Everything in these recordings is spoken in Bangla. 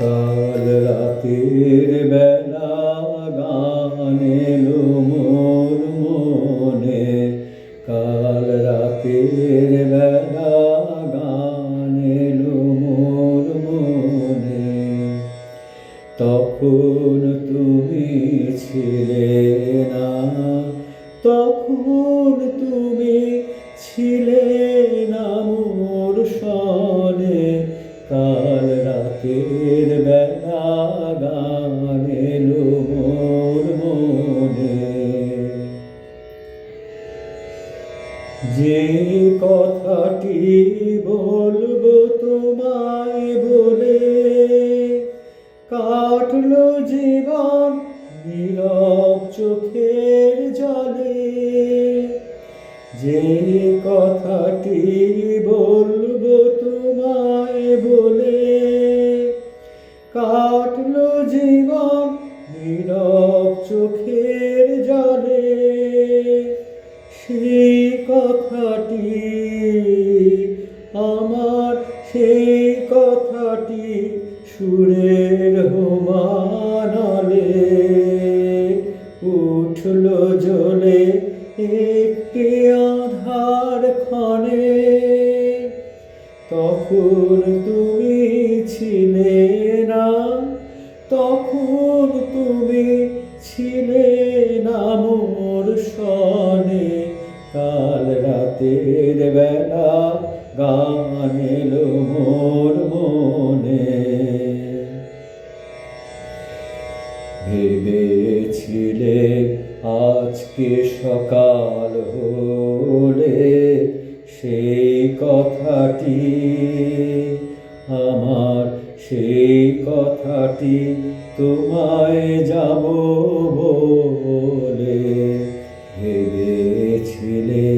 কাল রাতের বেলা গান এলো মোর মনে, কাল রাতের বেলা গান এলো মোর মনে। তখন তুমি ছিলে না, তখন তুমি ছিলে না মোর সনে। কাল রাতের বেলা গান এলো মোর মনে। যে কথাটি বলবো তোমায় বলে, কাটলো জীবন নীরব চোখের জলে। যে কথাটি বলবো তোমায় বলে, কাটলো জীবন নীরব চোখের জলে। সেই কথাটি আমার, সেই কথাটি সুরের হোমানলে উঠলো জ্বলে একটি আধার ক্ষণে। তখন তুমি ছিলে না, তখন তুমি ছিলে না মোর সনে। কাল রাতের বেলা গান এলো মোর মনে। ভেবেছিলে আজকে সকাল হলে সেই কথাটি আমার, সেই কথাটি তোমায় যাব বলে। ভেবেছিলে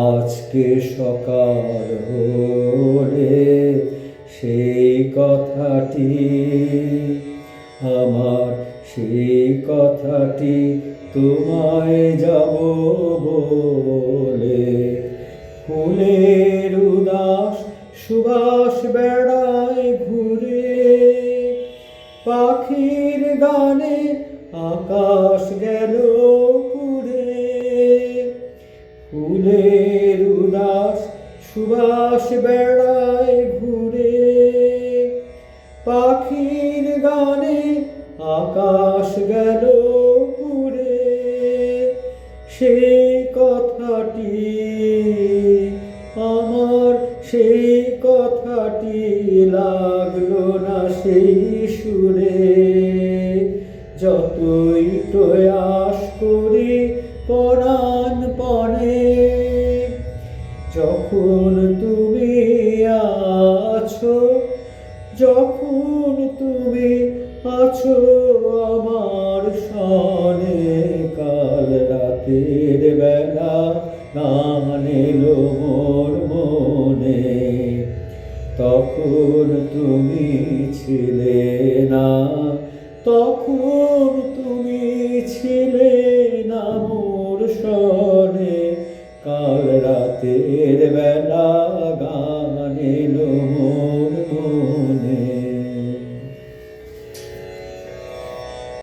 আজকে সকাল হলে সেই কথাটি আমার, সেই কথাটি তোমায় যাব বলে। ফুলের উদাস সুবাস বেড়ায় ঘুরে, পাখির গানে আকাশ গেল পুড়ে। ফুলের উদাস সুবাস বেড়ায় ঘুরে, পাখির গানে আকাশ গেল পুড়ে। সেই কথাটি আমার, সেই কথাটি লাগলো না সেই সুরে। যতই প্রয়াস করি পরাণপণে, যখন তুমি আছো, যখন তুমি আছো আমার সনে। কাল রাতের বেলা গান এলো মোর মনে। তখন তুমি ছিলে না, তখন তুমি ছিলে না মোর সনে। কাল রাতের